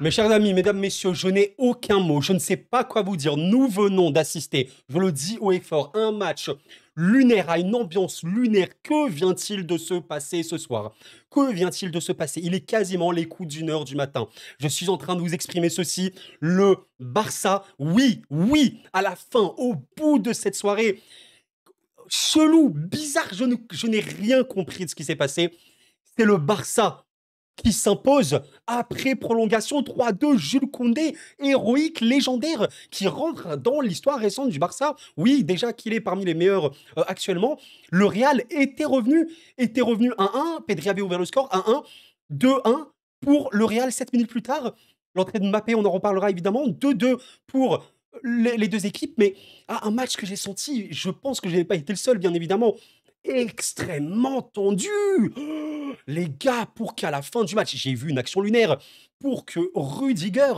Mes chers amis, mesdames, messieurs, je n'ai aucun mot, je ne sais pas quoi vous dire. Nous venons d'assister, je le dis haut et fort, à un match lunaire, à une ambiance lunaire. Que vient-il de se passer ce soir? Que vient-il de se passer? Il est quasiment les coups d'1 heure du matin. Je suis en train de vous exprimer ceci. Le Barça, oui, oui, à la fin, au bout de cette soirée, chelou, bizarre, je n'ai rien compris de ce qui s'est passé. C'est le Barça qui s'impose après prolongation 3-2. Jules Koundé, héroïque, légendaire, qui rentre dans l'histoire récente du Barça. Oui, déjà qu'il est parmi les meilleurs actuellement. Le Real était revenu 1-1. Pedri avait ouvert le score 1-1, 2-1 pour le Real 7 minutes plus tard. L'entrée de Mbappé, on en reparlera évidemment. 2-2 pour les deux équipes, mais un match que j'ai senti, je pense que je n'ai pas été le seul, bien évidemment, extrêmement tendu. Oh, les gars, pour qu'à la fin du match, j'ai vu une action lunaire, pour que Rudiger,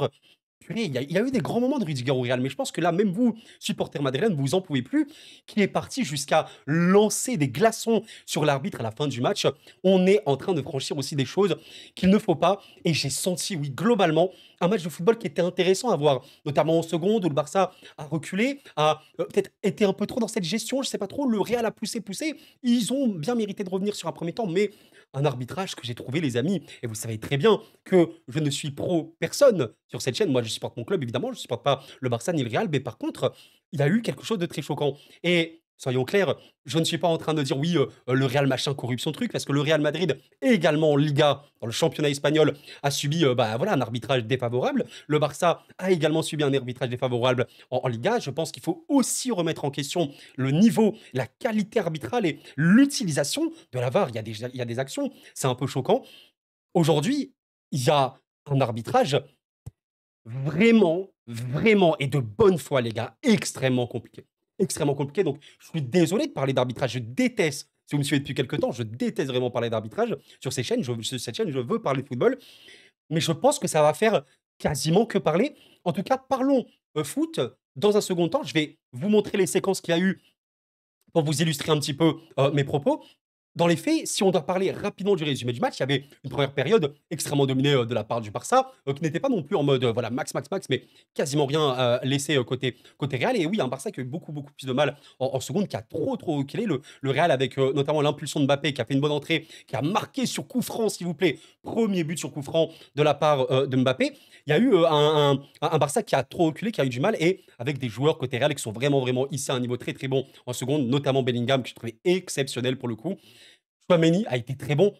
purée, il y a eu des grands moments de Rudiger au Real, mais je pense que là, même vous, supporters madrilènes, vous en pouvez plus, qui est parti jusqu'à lancer des glaçons sur l'arbitre à la fin du match. On est en train de franchir aussi des choses qu'il ne faut pas, et j'ai senti, oui, globalement, un match de football qui était intéressant à voir, notamment en seconde, où le Barça a reculé, a peut-être été un peu trop dans cette gestion, je sais pas trop, le Real a poussé, poussé, ils ont bien mérité de revenir sur un premier temps, mais un arbitrage que j'ai trouvé, les amis, et vous savez très bien que je ne suis pro personne sur cette chaîne. Moi, je supporte mon club, évidemment, je ne supporte pas le Barça ni le Real, mais par contre, il y a eu quelque chose de très choquant. Et soyons clairs, je ne suis pas en train de dire oui, le Real machin, corruption, truc, parce que le Real Madrid, également en Liga, dans le championnat espagnol, a subi bah, voilà, un arbitrage défavorable. Le Barça a également subi un arbitrage défavorable en Liga. Je pense qu'il faut aussi remettre en question le niveau, la qualité arbitrale et l'utilisation de la VAR. Il y a des actions, c'est un peu choquant. Aujourd'hui, il y a un arbitrage vraiment, vraiment et de bonne foi, les gars, extrêmement compliqué. Extrêmement compliqué. Donc, je suis désolé de parler d'arbitrage. Je déteste, si vous me suivez depuis quelques temps, je déteste vraiment parler d'arbitrage sur ces chaînes. Sur cette chaîne, je veux parler de football. Mais je pense que ça va faire quasiment que parler. En tout cas, parlons foot. Dans un second temps, je vais vous montrer les séquences qu'il y a eu pour vous illustrer un petit peu mes propos. Dans les faits, si on doit parler rapidement du résumé du match, il y avait une première période extrêmement dominée de la part du Barça, qui n'était pas non plus en mode voilà max, max, max, mais quasiment rien laissé côté Real. Et oui, un Barça qui a eu beaucoup, beaucoup plus de mal en seconde, qui a trop, trop reculé. Le Real avec notamment l'impulsion de Mbappé, qui a fait une bonne entrée, qui a marqué sur coup franc, s'il vous plaît. Premier but sur coup franc de la part de Mbappé. Il y a eu un Barça qui a trop reculé, qui a eu du mal, et avec des joueurs côté Real qui sont vraiment, vraiment ici à un niveau très, très bon en seconde, notamment Bellingham, que je trouvais exceptionnel pour le coup. Chouameni a été très bon,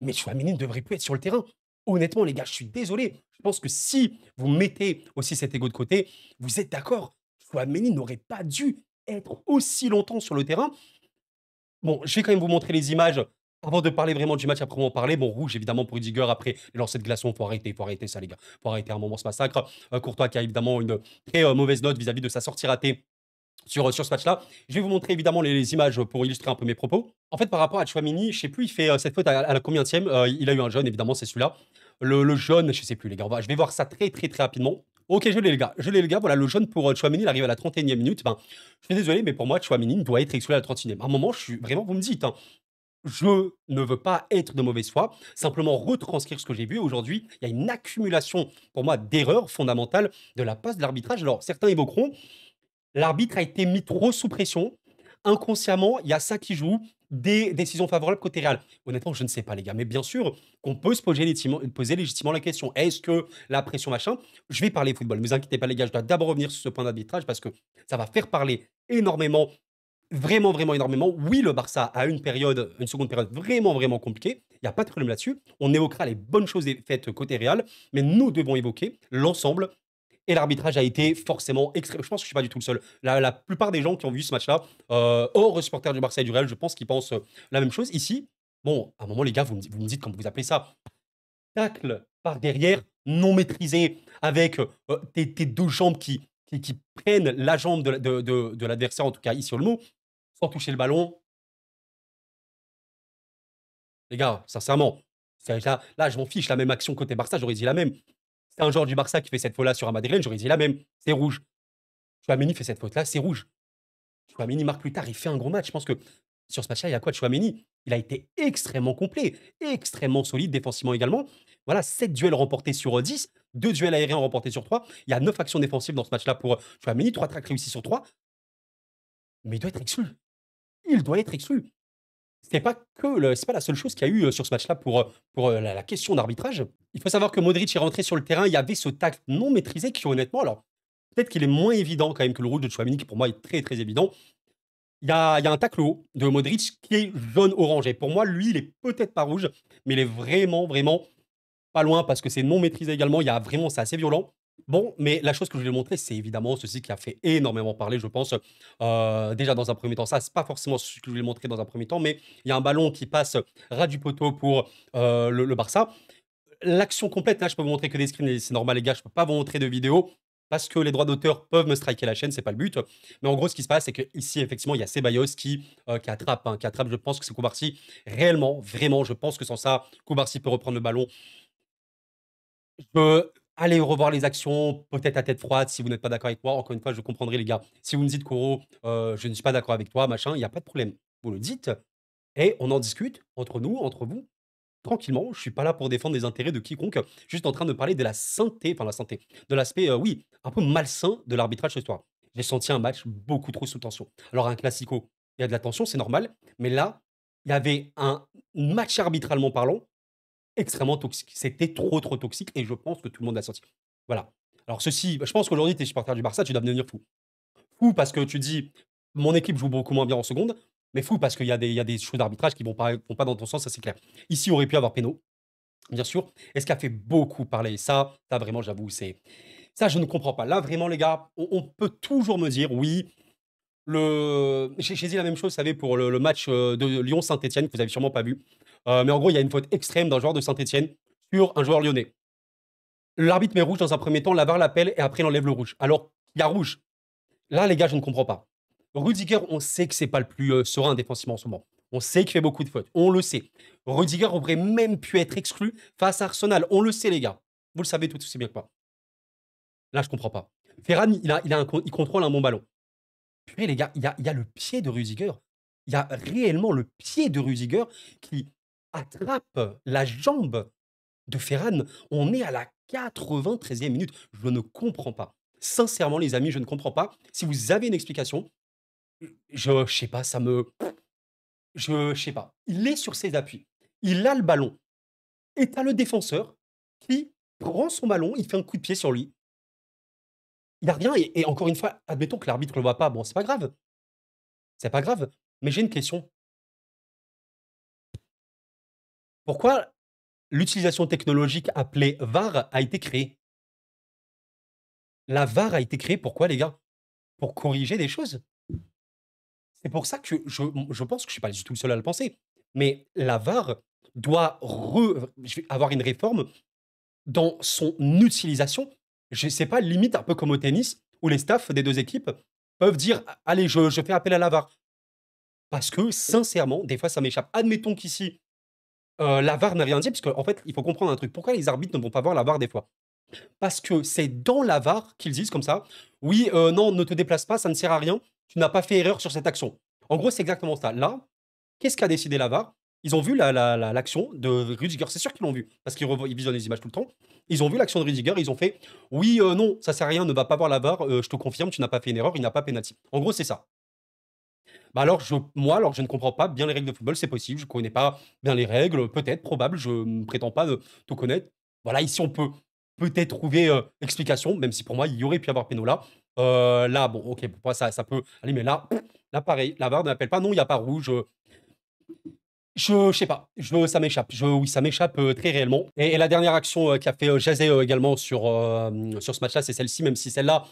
mais Chouameni ne devrait plus être sur le terrain. Honnêtement, les gars, je suis désolé. Je pense que si vous mettez aussi cet ego de côté, vous êtes d'accord. Chouameni n'aurait pas dû être aussi longtemps sur le terrain. Bon, je vais quand même vous montrer les images avant de parler vraiment du match, après en parler. Bon, rouge évidemment pour Rudiger, après les lancers de glaçons, faut arrêter ça, les gars. Faut arrêter un moment ce massacre. Courtois qui a évidemment une très mauvaise note vis-à-vis de sa sortie ratée sur ce match-là. Je vais vous montrer évidemment les images pour illustrer un peu mes propos. En fait, par rapport à Chouamini, je sais plus, il fait cette faute à la combienième. Il a eu un jaune, évidemment, c'est celui-là. Le jaune, je sais plus, les gars. Je vais voir ça très, très, très rapidement. Ok, je l'ai, les gars. Je l'ai, les gars. Voilà, le jaune pour Chouamini, il arrive à la 31e minute. Ben, je suis désolé, mais pour moi, Chouamini doit être exclu à la 31e. À un moment, je suis vraiment, vous me dites, hein, je ne veux pas être de mauvaise foi, simplement retranscrire ce que j'ai vu. Aujourd'hui, il y a une accumulation, pour moi, d'erreurs fondamentales de la passe de l'arbitrage. Alors, certains évoqueront l'arbitre a été mis trop sous pression. Inconsciemment, il y a ça qui joue. Des décisions favorables côté Real. Honnêtement, je ne sais pas, les gars. Mais bien sûr qu'on peut se poser légitimement la question. Est-ce que la pression, machin. Je vais parler football. Ne vous inquiétez pas, les gars. Je dois d'abord revenir sur ce point d'arbitrage parce que ça va faire parler énormément. Vraiment, vraiment énormément. Oui, le Barça a une seconde période vraiment, vraiment compliquée. Il n'y a pas de problème là-dessus. On évoquera les bonnes choses faites côté Real. Mais nous devons évoquer l'ensemble et l'arbitrage a été forcément extrême. Je pense que je suis pas du tout le seul. La plupart des gens qui ont vu ce match-là, hors supporters du Barça et du Real, je pense qu'ils pensent la même chose. Ici, bon, à un moment, les gars, vous me dites comment vous appelez ça. Tacle par derrière, non maîtrisé, avec tes deux jambes qui prennent la jambe de l'adversaire, en tout cas ici au mot, sans toucher le ballon. Les gars, sincèrement, là, je m'en fiche. La même action côté Barça, j'aurais dit la même. C'est un joueur du Barça qui fait cette faute-là sur un Madrilène, j'aurais dit la même. C'est rouge. Chouameni fait cette faute-là, c'est rouge. Chouameni marque plus tard, il fait un gros match. Je pense que Sur ce match-là, il y a quoi? Tchouaméni, il a été extrêmement complet, extrêmement solide défensivement également. Voilà, 7 duels remportés sur 10, 2 duels aériens remportés sur 3. Il y a 9 actions défensives dans ce match-là pour Tchouaméni, 3 tracks réussis sur 3. Mais il doit être exclu. Il doit être exclu. C'est pas la seule chose qu'il y a eu sur ce match-là pour la question d'arbitrage. Il faut savoir que Modric est rentré sur le terrain. Il y avait ce tacle non maîtrisé qui, honnêtement, alors peut-être qu'il est moins évident quand même que le rouge de Tchouaméni, qui pour moi est très très évident. Il y a un tacle haut de Modric qui est jaune-orange. Et pour moi, lui, il est peut-être pas rouge, mais il est vraiment, vraiment pas loin parce que c'est non maîtrisé également. Il y a vraiment, c'est assez violent. Bon, mais la chose que je voulais montrer, c'est évidemment ceci qui a fait énormément parler, je pense. Déjà, dans un premier temps, ça, c'est pas forcément ce que je voulais montrer dans un premier temps, mais il y a un ballon qui passe ras du poteau pour le Barça. L'action complète, là, je peux vous montrer que des screens, et c'est normal, les gars, je peux pas vous montrer de vidéo parce que les droits d'auteur peuvent me striker la chaîne, c'est pas le but. Mais en gros, ce qui se passe, c'est qu'ici, effectivement, il y a Ceballos qui attrape, hein, qui attrape. Je pense que c'est Koubarsi. Réellement, vraiment, je pense que sans ça, Koubarsi peut reprendre le ballon. Je peux aller revoir les actions, peut-être à tête froide, si vous n'êtes pas d'accord avec moi. Encore une fois, je comprendrai, les gars. Si vous me dites, Koro, je ne suis pas d'accord avec toi, machin, il n'y a pas de problème. Vous le dites et on en discute entre nous, entre vous, tranquillement. Je suis pas là pour défendre les intérêts de quiconque. Juste en train de parler de la santé, enfin la santé, de l'aspect, oui, un peu malsain de l'arbitrage ce soir. J'ai senti un match beaucoup trop sous tension. Alors un classico, il y a de la tension, c'est normal, mais là, il y avait un match arbitralement parlant extrêmement toxique. C'était trop, trop toxique et je pense que tout le monde l'a senti. Voilà. Alors ceci, je pense qu'aujourd'hui, tu es supporter du Barça, tu dois devenir fou. Fou parce que tu dis, mon équipe joue beaucoup moins bien en seconde, mais fou parce qu'il y a des choses d'arbitrage qui vont pas dans ton sens, ça c'est clair. Ici, il aurait pu avoir péno, bien sûr. Et ce qui a fait beaucoup parler, ça vraiment, j'avoue, ça, je ne comprends pas. Là, vraiment, les gars, on peut toujours me dire, oui, j'ai dit la même chose, vous savez, pour le match de Lyon-Saint-Etienne, que vous avez sûrement pas vu. Mais en gros, il y a une faute extrême d'un joueur de Saint-Etienne sur un joueur lyonnais. L'arbitre met rouge dans un premier temps, la VAR l'appelle et après il enlève le rouge. Alors, il y a rouge. Là, les gars, je ne comprends pas. Rudiger, on sait que c'est pas le plus serein défensivement en ce moment. On sait qu'il fait beaucoup de fautes. On le sait. Rudiger aurait même pu être exclu face à Arsenal. On le sait, les gars. Vous le savez tout aussi bien que moi. Là, je comprends pas. Ferran, il contrôle un bon ballon. Purée, les gars, il y a le pied de Rudiger. Il y a réellement le pied de Rudiger qui attrape la jambe de Ferran. On est à la 93e minute. Je ne comprends pas. Sincèrement, les amis, je ne comprends pas. Si vous avez une explication, je sais pas, je sais pas. Il est sur ses appuis. Il a le ballon. Et tu as le défenseur qui prend son ballon, il fait un coup de pied sur lui. Il n'y a rien. Et encore une fois, admettons que l'arbitre ne le voit pas. Bon, c'est pas grave. C'est pas grave. Mais j'ai une question. Pourquoi l'utilisation technologique appelée VAR a été créée? La VAR a été créée pourquoi, les gars? Pour corriger des choses. C'est pour ça que je pense que je suis pas du tout le seul à le penser. Mais la VAR doit avoir une réforme dans son utilisation. Je sais pas, limite un peu comme au tennis, où les staffs des 2 équipes peuvent dire: «Allez, je fais appel à la VAR». Parce que sincèrement, des fois ça m'échappe. Admettons qu'ici, la VAR n'a rien dit, parce qu'en fait, il faut comprendre un truc. Pourquoi les arbitres ne vont pas voir la VAR des fois? Parce que c'est dans la VAR qu'ils disent comme ça: «Oui, non, ne te déplace pas, ça ne sert à rien, tu n'as pas fait erreur sur cette action». En gros, c'est exactement ça. Là, qu'est-ce qu'a décidé la VAR? Ils ont vu l'action de Rudiger, c'est sûr qu'ils l'ont vu, parce qu'ils visionnent les images tout le temps. Ils ont vu l'action de Rudiger, ils ont fait: «Oui, non, ça sert à rien, ne va pas voir la VAR, je te confirme, tu n'as pas fait une erreur, il n'y a pas pénalty». En gros, c'est ça. Bah, alors je ne comprends pas bien les règles de football, c'est possible, je ne connais pas bien les règles, peut-être, probable, je ne prétends pas, tout connaître. Voilà, ici on peut peut-être trouver, explication, même si pour moi il y aurait pu y avoir péno là. Là, bon, OK, pour moi ça peut aller, mais là pareil, la VAR n'appelle pas, non, il y a pas rouge, je sais pas, ça m'échappe. Oui, ça m'échappe, très réellement et la dernière action, qui a fait, jaser, également sur ce match-là, c'est celle-ci, même si celle-là,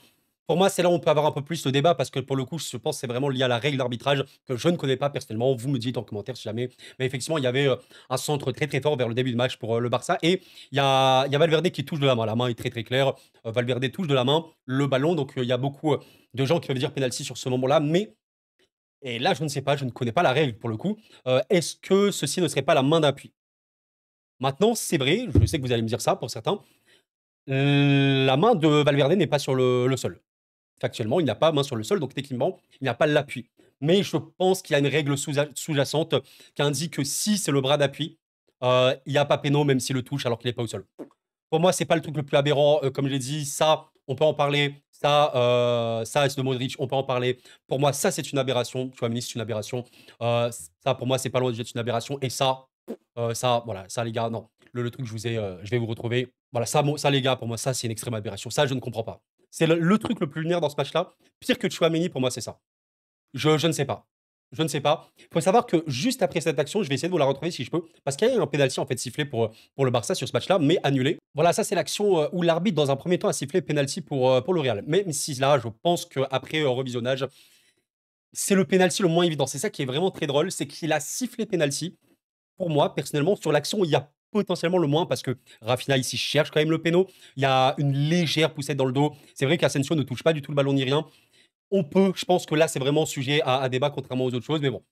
pour moi, c'est là où on peut avoir un peu plus le débat parce que pour le coup, je pense que c'est vraiment lié à la règle d'arbitrage que je ne connais pas personnellement. Vous me dites en commentaire si jamais. Mais effectivement, il y avait, un centre très, très fort vers le début du match pour, le Barça et il y a Valverde qui touche de la main. La main est très, très claire. Valverde touche de la main le ballon, donc il y a beaucoup, de gens qui veulent dire penalty sur ce moment-là, mais et là, je ne sais pas, je ne connais pas la règle pour le coup. Est-ce que ceci ne serait pas la main d'appui? Maintenant, c'est vrai, je sais que vous allez me dire ça pour certains, la main de Valverde n'est pas sur le sol. Factuellement, il n'a pas main sur le sol, donc techniquement, il n'a pas l'appui. mais je pense qu'il y a une règle sous-jacente qui indique que si c'est le bras d'appui, il n'y a pas péno même s'il le touche alors qu'il n'est pas au sol. Pour moi, c'est pas le truc le plus aberrant. Comme je l'ai dit, ça, on peut en parler. Ça, c'est de Modric, on peut en parler. Pour moi, ça, c'est une aberration. Tchouaméni, c'est une aberration. Ça, pour moi, c'est pas loin d'être une aberration. Et ça, voilà, ça, les gars, non. Le truc, je vais vous retrouver. Voilà, ça, les gars, pour moi, ça, c'est une extrême aberration. Ça, je ne comprends pas. C'est le truc le plus lunaire dans ce match-là. Pire que Tchouaméni, pour moi, c'est ça. Je ne sais pas. Je ne sais pas. Il faut savoir que juste après cette action, je vais essayer de vous la retrouver si je peux, parce qu'il y a eu un pénalty en fait sifflé pour le Barça sur ce match-là, mais annulé. Voilà, ça c'est l'action où l'arbitre dans un premier temps a sifflé pénalty pour le Real. Même si là, je pense qu'après revisionnage, c'est le pénalty le moins évident. C'est ça qui est vraiment très drôle, c'est qu'il a sifflé pénalty. Pour moi, personnellement, sur l'action, il y a potentiellement le moins parce que Rafinha ici cherche quand même le péno. Il y a une légère poussette dans le dos. C'est vrai qu'Asensio ne touche pas du tout le ballon ni rien. Je pense que là, c'est vraiment sujet à débat, contrairement aux autres choses, mais bon.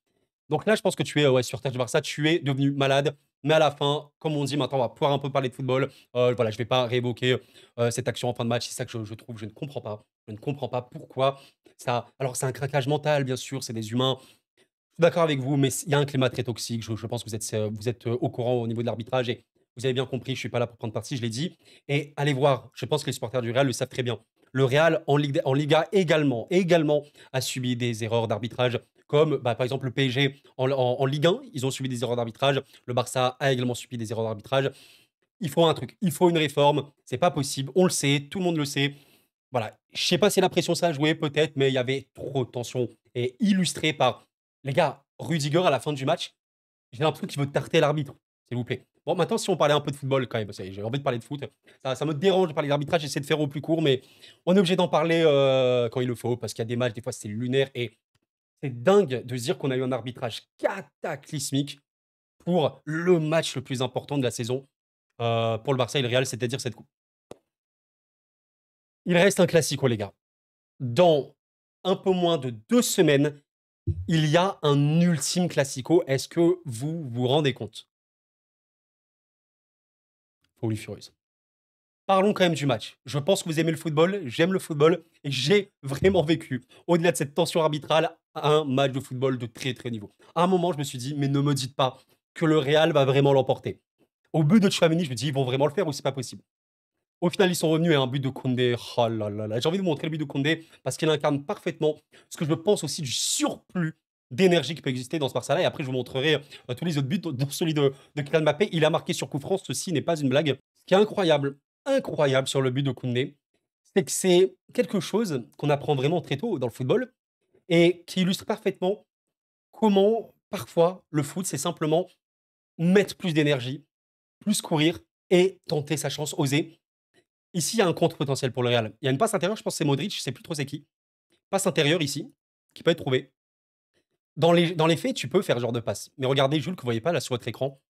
Donc là, je pense que tu es ouais, sur terre du Barça, tu es devenu malade. Mais à la fin, comme on dit, maintenant, on va pouvoir un peu parler de football. Voilà, je ne vais pas réévoquer cette action en fin de match. C'est ça que je trouve, je ne comprends pas. Je ne comprends pas pourquoi ça. Alors, c'est un craquage mental, bien sûr, c'est des humains. Je suis d'accord avec vous, mais il y a un climat très toxique. Je pense que vous êtes au courant au niveau de l'arbitrage et vous avez bien compris. Je ne suis pas là pour prendre parti, je l'ai dit. Et allez voir, je pense que les supporters du Real le savent très bien. Le Real en Liga également a subi des erreurs d'arbitrage, comme bah, par exemple le PSG en Ligue 1, ils ont subi des erreurs d'arbitrage. Le Barça a également subi des erreurs d'arbitrage. Il faut un truc, il faut une réforme. C'est pas possible, on le sait, tout le monde le sait. Voilà, je sais pas si la pression ça a joué, peut-être, mais il y avait trop de tension. Et illustré par, les gars, Rudiger à la fin du match, j'ai l'impression qu'il veut tarter l'arbitre, s'il vous plaît. Bon, maintenant, si on parlait un peu de football quand même, parce que j'ai envie de parler de foot. Ça me dérange de parler d'arbitrage, j'essaie de faire au plus court, mais on est obligé d'en parler quand il le faut, parce qu'il y a des matchs, des fois, c'est lunaire. Et c'est dingue de se dire qu'on a eu un arbitrage cataclysmique pour le match le plus important de la saison pour le Barça et le Real, c'est-à-dire cette coupe. Il reste un classico, les gars. Dans un peu moins de 2 semaines, il y a un ultime classico. Est-ce que vous vous rendez compte? Folie furieuse. Parlons quand même du match. Je pense que vous aimez le football, j'aime le football et j'ai vraiment vécu, au-delà de cette tension arbitrale, un match de football de très très niveau. À un moment, je me suis dit, mais ne me dites pas que le Real va vraiment l'emporter. Au but de Tchouaméni, je me dis, ils vont vraiment le faire ou c'est pas possible. Au final, ils sont revenus à un but de Koundé. Oh là là là. J'ai envie de vous montrer le but de Koundé parce qu'il incarne parfaitement ce que je pense aussi du surplus d'énergie qui peut exister dans ce Barça-là. Et après, je vous montrerai tous les autres buts, dont celui de Kylian Mbappé. Il a marqué sur coup franc. Ceci n'est pas une blague. Ce qui est incroyable sur le but de Koundé, c'est que c'est quelque chose qu'on apprend vraiment très tôt dans le football et qui illustre parfaitement comment, parfois, le foot, c'est simplement mettre plus d'énergie, plus courir et tenter sa chance, oser. Ici, il y a un contre potentiel pour le Real. Il y a une passe intérieure, je pense que c'est Modric, je sais plus trop c'est qui. Passe intérieure ici, qui peut être trouvée. Dans les faits, tu peux faire ce genre de passe. Mais regardez, Jules, que vous voyez pas là sur votre écran,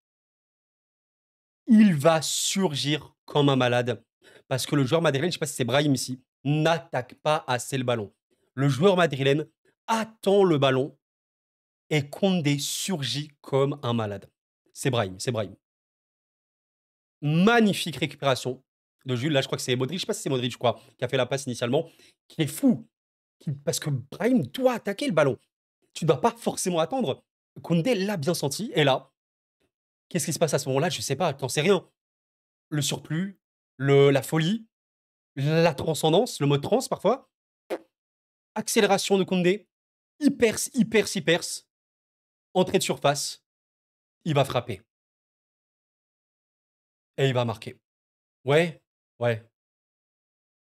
il va surgir comme un malade. Parce que le joueur madrilène, je sais pas si c'est Brahim ici, n'attaque pas assez le ballon. Le joueur madrilène attend le ballon et Koundé surgit comme un malade. C'est Brahim, c'est Brahim. Magnifique récupération de Jules. Là, je crois que c'est Modric, je sais pas si c'est Modric, je crois, qui a fait la passe initialement, qui est fou. Parce que Brahim doit attaquer le ballon. Tu ne dois pas forcément attendre. Koundé l'a bien senti. Et là, qu'est-ce qui se passe à ce moment-là? Je sais pas, t'en sais rien. Le surplus, la folie, la transcendance, le mode trans parfois. Accélération de Koundé. Hyper. Entrée de surface. Il va frapper. Et il va marquer. Ouais, ouais.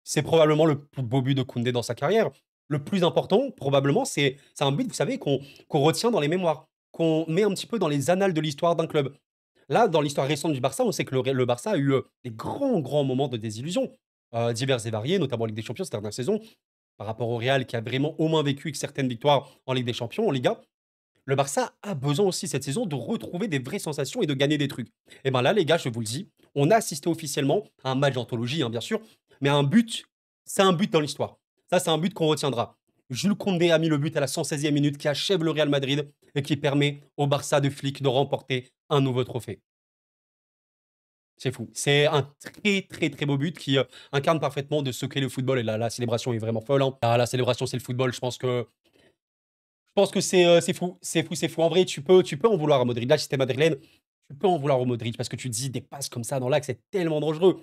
C'est probablement le plus beau but de Koundé dans sa carrière. Le plus important, probablement, c'est un but, vous savez, qu'on retient dans les mémoires, qu'on met un petit peu dans les annales de l'histoire d'un club. Là, dans l'histoire récente du Barça, on sait que le Barça a eu des grands moments de désillusion, divers et variés, notamment en Ligue des Champions cette dernière saison, par rapport au Real qui a vraiment au moins vécu avec certaines victoires en Ligue des Champions, en Liga. Le Barça a besoin aussi cette saison de retrouver des vraies sensations et de gagner des trucs. Et bien là, les gars, je vous le dis, on a assisté officiellement à un match d'anthologie, hein, bien sûr, mais un but, c'est un but dans l'histoire. Ça, c'est un but qu'on retiendra. Jules Koundé a mis le but à la 116e minute qui achève le Real Madrid et qui permet au Barça de Flick de remporter un nouveau trophée. C'est fou. C'est un très beau but qui incarne parfaitement de ce qu'est le football. Et la célébration est vraiment folle, hein. La célébration, c'est le football. Je pense que c'est fou, c'est fou, c'est fou. En vrai, tu peux en vouloir à Modric. Là, si t'es madrilène, tu peux en vouloir au Modric parce que tu te dis des passes comme ça dans l'axe, c'est tellement dangereux.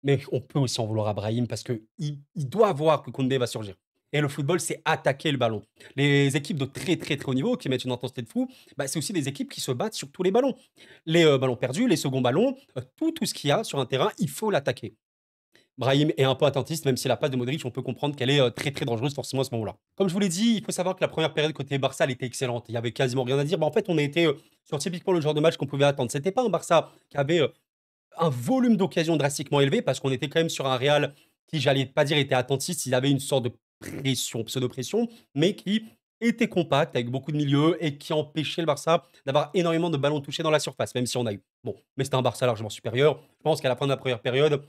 Mais on peut aussi en vouloir à Brahim parce que il doit voir que Koundé va surgir. Et le football, c'est attaquer le ballon. Les équipes de très très très haut niveau qui mettent une intensité de fou, bah, c'est aussi des équipes qui se battent sur tous les ballons. Les ballons perdus, les seconds ballons, tout ce qu'il y a sur un terrain, il faut l'attaquer. Brahim est un peu attentiste, même si la passe de Modric, on peut comprendre qu'elle est très très dangereuse forcément à ce moment-là. Comme je vous l'ai dit, il faut savoir que la première période côté Barça, elle était excellente. Il y avait quasiment rien à dire. Bah, en fait, on a été sur typiquement le genre de match qu'on pouvait attendre. C'était pas un Barça qui avait un volume d'occasions drastiquement élevé parce qu'on était quand même sur un Real qui, j'allais pas dire était attentiste, il avait une sorte de pression, pseudo-pression, mais qui était compact avec beaucoup de milieux et qui empêchait le Barça d'avoir énormément de ballons touchés dans la surface, même si on a eu. Bon, mais c'était un Barça largement supérieur. Je pense qu'à la fin de la première période,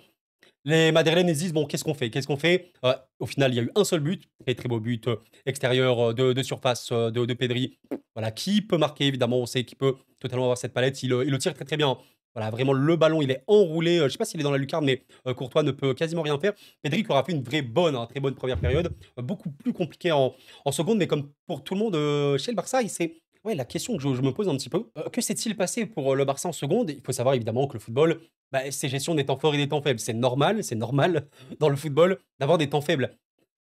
les Madrilènes ils se disent bon, qu'est-ce qu'on fait? Qu'est-ce qu'on fait? Au final, il y a eu un seul but, très très beau but extérieur de surface de Pedri. Voilà, qui peut marquer évidemment, on sait qu'il peut totalement avoir cette palette. Il le tire très très bien. Voilà, vraiment le ballon, il est enroulé. Je sais pas s'il est dans la lucarne, mais Courtois ne peut quasiment rien faire. Pedri qui aura fait une vraie bonne, hein, très bonne première période, beaucoup plus compliquée en seconde, mais comme pour tout le monde chez le Barça, il s'est ouais, la question que je me pose un petit peu, que s'est-il passé pour le Barça en seconde? Il faut savoir évidemment que le football, bah, c'est gestion des temps forts et des temps faibles. C'est normal dans le football d'avoir des temps faibles.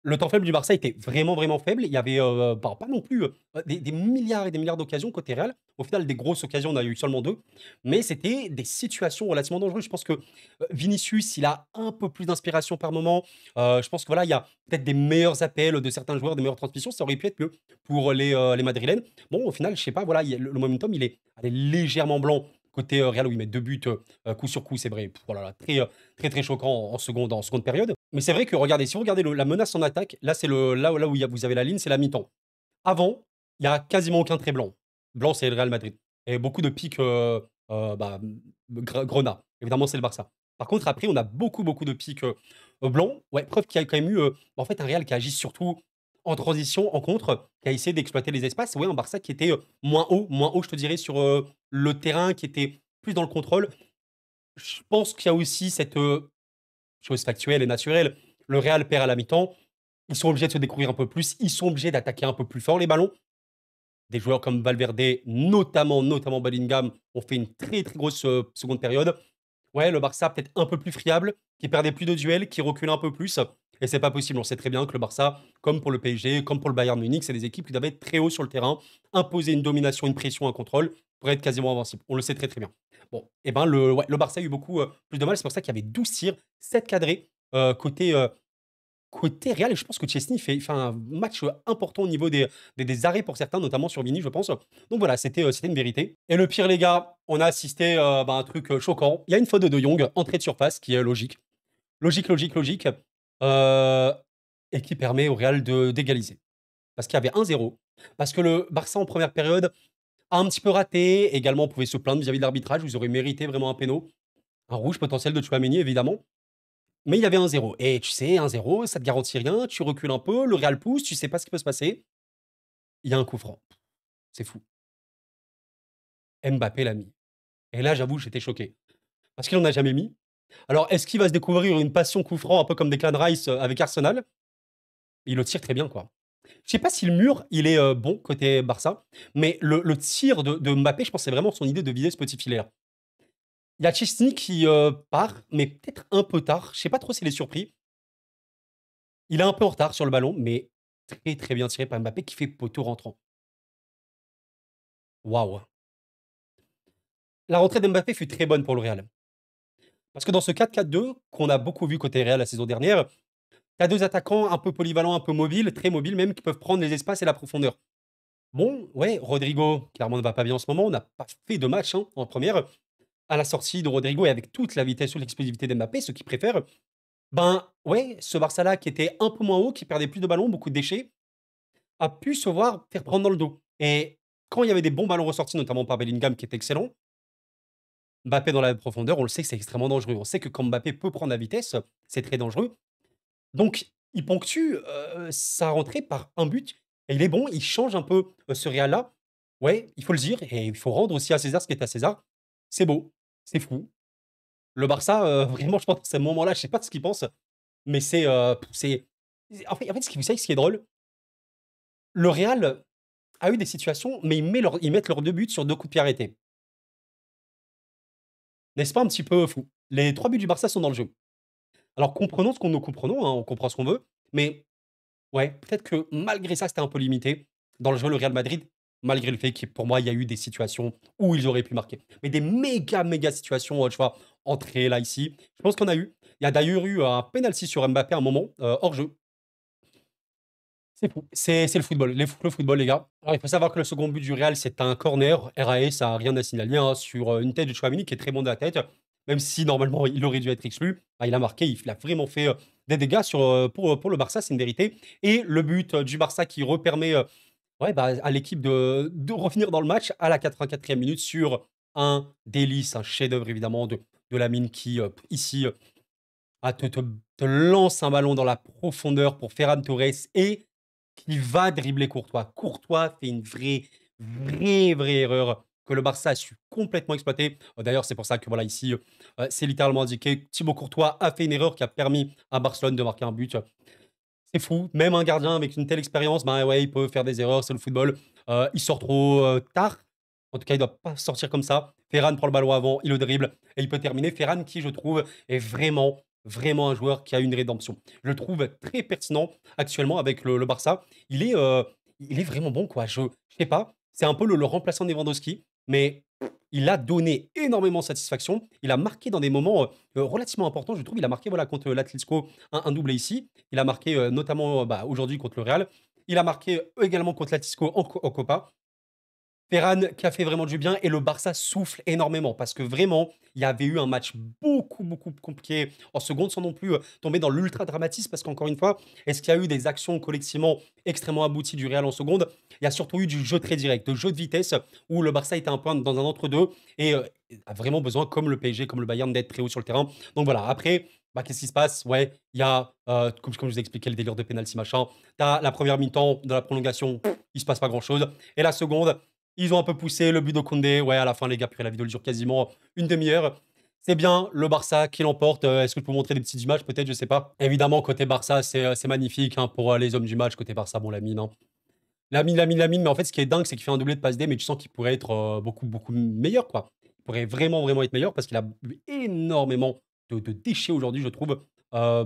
Le temps faible du Barça était vraiment, vraiment faible. Il y avait bah, pas non plus des milliards et des milliards d'occasions côté Real. Au final, des grosses occasions, on a eu seulement deux. Mais c'était des situations relativement dangereuses. Je pense que Vinicius, il a un peu plus d'inspiration par moment. Je pense que voilà, il y a peut-être des meilleurs appels de certains joueurs, des meilleures transmissions. Ça aurait pu être mieux pour les Madrilènes. Bon, au final, je sais pas, voilà, le momentum, il est légèrement blanc. Côté Real, où ils mettent deux buts coup sur coup, c'est vrai. Pff, oh là là, très, très, très choquant en seconde période. Mais c'est vrai que, regardez, si vous regardez la menace en attaque, là, c'est là où vous avez la ligne, c'est la mi-temps. Avant, il y a quasiment aucun trait blanc. Blanc, c'est le Real Madrid. Et beaucoup de pics bah, Grenat. Évidemment, c'est le Barça. Par contre, après, on a beaucoup, beaucoup de pics blancs. Ouais, preuve qu'il y a quand même eu en fait un Real qui agit surtout en transition, en contre, qui a essayé d'exploiter les espaces. Ouais, un Barça qui était moins haut, je te dirais, sur le terrain, qui était plus dans le contrôle. Je pense qu'il y a aussi cette chose factuelle et naturelle. Le Real perd à la mi-temps. Ils sont obligés de se découvrir un peu plus. Ils sont obligés d'attaquer un peu plus fort les ballons. Des joueurs comme Valverde, notamment Bellingham, ont fait une très très grosse seconde période. Ouais, le Barça peut-être un peu plus friable, qui perdait plus de duels, qui recule un peu plus. Et c'est pas possible. On sait très bien que le Barça, comme pour le PSG, comme pour le Bayern Munich, c'est des équipes qui doivent être très haut sur le terrain, imposer une domination, une pression, un contrôle pour être quasiment invincible. On le sait très très bien. Bon, et ben le Barça a eu beaucoup plus de mal. C'est pour ça qu'il y avait 12 tirs, 7 cadrés côté Real. Et je pense que Chesney fait un match important au niveau des arrêts pour certains, notamment sur Vini, je pense. Donc voilà, c'était une vérité. Et le pire, les gars, on a assisté à un truc choquant. Il y a une faute de De Jong, entrée de surface, qui est logique. Logique. euh, et qui permet au Real d'égaliser. Parce qu'il y avait 1-0. Parce que le Barça, en première période, a un petit peu raté. Également, on pouvait se plaindre vis-à-vis de l'arbitrage. Vous aurez mérité vraiment un péno. Un rouge potentiel de Tchouaméni, évidemment. Mais il y avait 1-0. Et tu sais, 1-0, ça te garantit rien. Tu recules un peu, le Real pousse, tu sais pas ce qui peut se passer. Il y a un coup franc. C'est fou. Mbappé l'a mis. Et là, j'avoue, j'étais choqué. Parce qu'il en a jamais mis. Alors, est-ce qu'il va se découvrir une passion coup franc, un peu comme Declan Rice avec Arsenal? Il le tire très bien, quoi. Je sais pas si le mur, il est bon côté Barça, mais le tir de Mbappé, je pense que c'est vraiment son idée de viser ce petit filet-là. Il y a Chesney qui part, mais peut-être un peu tard. Je sais pas trop s'il est surpris. Il est un peu en retard sur le ballon, mais très très bien tiré par Mbappé qui fait poteau rentrant. Waouh! La rentrée d'Mbappé fut très bonne pour le Real. Parce que dans ce 4-4-2 qu'on a beaucoup vu côté Real la saison dernière, tu as deux attaquants un peu polyvalents, un peu mobiles, très mobiles même, qui peuvent prendre les espaces et la profondeur. Bon, ouais, Rodrigo, clairement, ne va pas bien en ce moment. On n'a pas fait de match hein, en première. À la sortie de Rodrigo et avec toute la vitesse ou l'explosivité d'Mbappé, ceux qui préfèrent, ben ouais, ce Barça-là qui était un peu moins haut, qui perdait plus de ballons, beaucoup de déchets, a pu se voir faire prendre dans le dos. Et quand il y avait des bons ballons ressortis, notamment par Bellingham qui est excellent, Mbappé dans la profondeur, on le sait que c'est extrêmement dangereux. On sait que quand Mbappé peut prendre la vitesse, c'est très dangereux. Donc, il ponctue sa rentrée par un but. Et il est bon, il change un peu ce Real-là. Ouais, il faut le dire. Et il faut rendre aussi à César ce qui est à César. C'est beau, c'est fou. Le Barça, vraiment, je pense à ce moment-là, je sais pas ce qu'il pense, mais c'est. En fait, ce qui, vous savez, ce qui est drôle, le Real. a eu des situations, mais ils mettent leurs 2 buts sur 2 coups de pied arrêtés. N'est-ce pas un petit peu fou? Les 3 buts du Barça sont dans le jeu. Alors comprenons ce qu'on nous comprenons, hein, on comprend ce qu'on veut, mais ouais, peut-être que malgré ça, c'était un peu limité. Dans le jeu, le Real Madrid, malgré le fait que pour moi, il y a eu des situations où ils auraient pu marquer. Mais des méga, méga situations, tu vois, entrées là, ici. Je pense qu'on a eu. Il y a d'ailleurs eu un penalty sur Mbappé à un moment, hors jeu. C'est fou. C'est le football. Le football, les gars. Alors, il faut savoir que le second but du Real, c'est un corner. RAE, ça n'a rien à signaler, hein, sur une tête de Chouamini qui est très bon de la tête. Même si normalement il aurait dû être exclu, bah, il a marqué, il a vraiment fait des dégâts pour le Barça, c'est une vérité. Et le but du Barça qui repermet ouais, bah, à l'équipe de revenir dans le match à la 84e minute sur un délice, un chef-d'œuvre évidemment de Lamine qui, ici, te lance un ballon dans la profondeur pour Ferran Torres et qui va dribbler Courtois. Courtois fait une vraie erreur que le Barça a su complètement exploiter. D'ailleurs, c'est pour ça que voilà, ici, c'est littéralement indiqué. Thibaut Courtois a fait une erreur qui a permis à Barcelone de marquer un but. C'est fou. Même un gardien avec une telle expérience, ben ouais, il peut faire des erreurs, c'est le football. Il sort trop tard. En tout cas, il doit pas sortir comme ça. Ferran prend le ballon avant, il le dribble et il peut terminer. Ferran, qui je trouve est vraiment un joueur qui a une rédemption. Je le trouve très pertinent actuellement avec le Barça. Il est vraiment bon, quoi. Je sais pas. C'est un peu le remplaçant de Lewandowski, mais il a donné énormément de satisfaction. Il a marqué dans des moments relativement importants. Je trouve il a marqué voilà, contre l'Atlético un doublé ici. Il a marqué notamment bah, aujourd'hui contre le Real. Il a marqué également contre l'Atlético en Copa. Ferran qui a fait vraiment du bien et le Barça souffle énormément parce que vraiment, il y avait eu un match beaucoup compliqué en seconde sans non plus tomber dans l'ultra dramatisme parce qu'encore une fois, est-ce qu'il y a eu des actions collectivement extrêmement abouties du Real en seconde? Il y a surtout eu du jeu très direct, de jeu de vitesse où le Barça était un peu dans un entre-deux et a vraiment besoin, comme le PSG, comme le Bayern, d'être très haut sur le terrain. Donc voilà, après, bah, qu'est-ce qui se passe? Ouais, il y a, comme je vous ai expliqué, le délire de penalty machin. T'as la première mi-temps de la prolongation, il se passe pas grand-chose. Et la seconde, ils ont un peu poussé le but de Koundé. Ouais, à la fin, les gars, puis la vidéo dure quasiment une demi-heure. C'est bien, le Barça qui l'emporte. Est-ce que je peux vous montrer des petites images? Peut-être, je sais pas. Évidemment, côté Barça, c'est magnifique hein, pour les hommes du match. Côté Barça, bon, Lamine. Hein. Lamine. Mais en fait, ce qui est dingue, c'est qu'il fait un doublé de passe D, mais tu sens qu'il pourrait être beaucoup meilleur, quoi. Il pourrait vraiment être meilleur parce qu'il a eu énormément de déchets aujourd'hui, je trouve.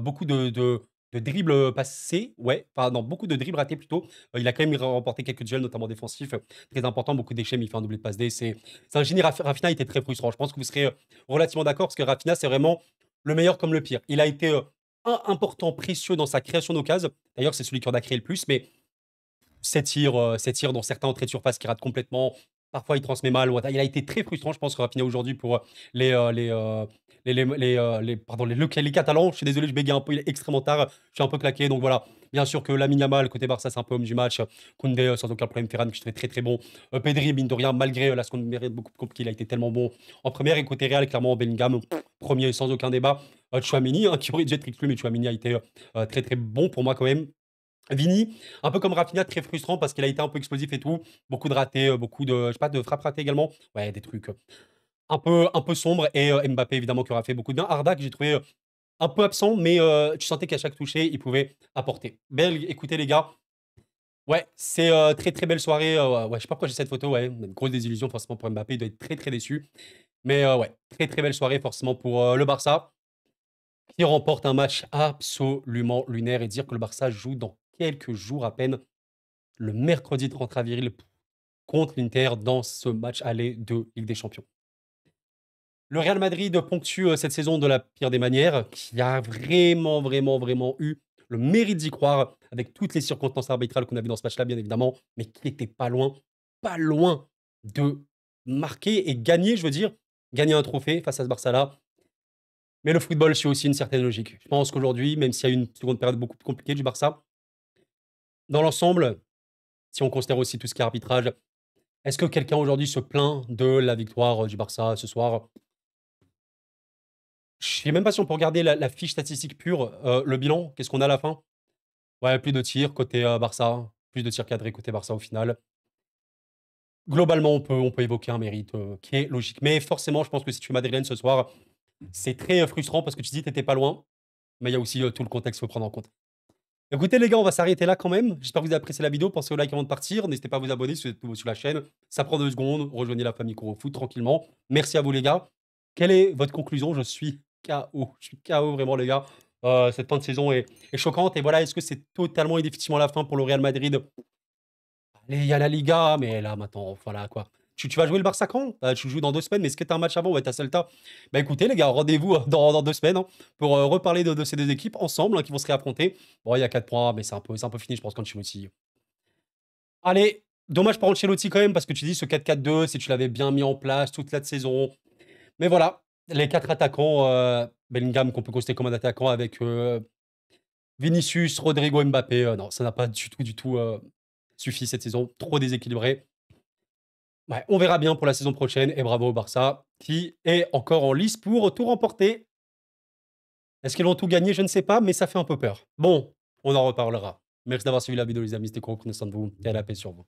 Beaucoup de dribbles passés, ouais. Enfin, non, beaucoup de dribbles ratés plutôt. Il a quand même remporté quelques duels, notamment défensifs, très important, beaucoup de déchets, mais il fait un doublé de passe D. C'est un génie. Rafinha était très frustrant. Je pense que vous serez relativement d'accord parce que Rafinha, c'est vraiment le meilleur comme le pire. Il a été important, précieux dans sa création d'occasion. D'ailleurs, c'est celui qui en a créé le plus, mais ces tirs dans certains entrées de surface qui ratent complètement. Parfois, il transmet mal. Il a été très frustrant, je pense, Rafinha aujourd'hui pour les, euh, les, euh, pardon, les Catalans. Je suis désolé, je bégaye un peu, il est extrêmement tard. Je suis un peu claqué. Donc voilà, bien sûr que Lamine Yamal, côté Barça, c'est un peu homme du match. Koundé, sans aucun problème. Ferran, que je trouvais très bon. Pedri, mine de rien, malgré la seconde mérite beaucoup plus compliquée, il a été tellement bon en première. Et côté Real, clairement, Bellingham, premier sans aucun débat. Chouamini, hein, qui aurait dû être exclu, mais Chouamini a été très bon pour moi quand même. Vini, un peu comme Rafinha, très frustrant parce qu'il a été un peu explosif et tout. Beaucoup de ratés, beaucoup de, je sais pas, de frappes ratées également. Ouais, des trucs un peu sombres. Et Mbappé, évidemment, qui aura fait beaucoup de bien. Arda, que j'ai trouvé un peu absent, mais tu sentais qu'à chaque toucher, il pouvait apporter. Belle, écoutez, les gars. Ouais, c'est très belle soirée. Ouais, je sais pas pourquoi j'ai cette photo. Ouais, une grosse désillusion, forcément, pour Mbappé. Il doit être très déçu. Mais ouais, très belle soirée, forcément, pour le Barça, qui remporte un match absolument lunaire. Et dire que le Barça joue dans quelques jours à peine le mercredi 30 avril contre l'Inter dans ce match aller de Ligue des Champions. Le Real Madrid ponctue cette saison de la pire des manières, qui a vraiment eu le mérite d'y croire avec toutes les circonstances arbitrales qu'on a vues dans ce match-là, bien évidemment, mais qui n'était pas loin de marquer et gagner, je veux dire, gagner un trophée face à ce Barça-là. Mais le football suit aussi une certaine logique. Je pense qu'aujourd'hui, même s'il y a eu une seconde période beaucoup plus compliquée du Barça, dans l'ensemble, si on considère aussi tout ce qui est arbitrage, est-ce que quelqu'un aujourd'hui se plaint de la victoire du Barça ce soir? Je sais même pas si on peut regarder la fiche statistique pure, le bilan. Qu'est-ce qu'on a à la fin? Ouais, plus de tirs côté Barça, plus de tirs cadrés côté Barça au final. Globalement, on peut évoquer un mérite qui est logique. Mais forcément, je pense que si tu es madrilène ce soir, c'est très frustrant parce que tu te dis que tu n'étais pas loin. Mais il y a aussi tout le contexte qu'il faut prendre en compte. Écoutez les gars, on va s'arrêter là quand même. J'espère que vous avez apprécié la vidéo. Pensez au like avant de partir. N'hésitez pas à vous abonner si vous êtes nouveau sur la chaîne. Ça prend 2 secondes. Rejoignez la famille Kuro Foot tranquillement. Merci à vous les gars. Quelle est votre conclusion? Je suis KO. Je suis KO vraiment les gars. Cette fin de saison est choquante. Et voilà, est-ce que c'est totalement et définitivement la fin pour le Real Madrid? Allez, il y a la Liga, mais là maintenant, voilà quoi. Tu vas jouer le Barça quand? Tu joues dans 2 semaines, mais est-ce que tu as un match avant? Ouais, tu as Celta. Bah écoutez les gars, rendez-vous dans 2 semaines hein, pour reparler de ces 2 équipes ensemble hein, qui vont se réaffronter. Bon, il y a 4 points, mais c'est un peu fini, je pense, qu'Ancelotti. Allez, dommage pour Ancelotti quand même, parce que tu dis ce 4-4-2, si tu l'avais bien mis en place toute la saison. Mais voilà, les 4 attaquants, Bellingham qu'on peut considérer comme un attaquant avec Vinicius, Rodrigo, Mbappé. Non, ça n'a pas du tout suffi cette saison. Trop déséquilibré. Ouais, on verra bien pour la saison prochaine. Et bravo au Barça, qui est encore en lice pour tout remporter. Est-ce qu'ils vont tout gagner? Je ne sais pas, mais ça fait un peu peur. Bon, on en reparlera. Merci d'avoir suivi la vidéo, les amis. C'était cool. Prenez soin de vous et à la paix sur vous.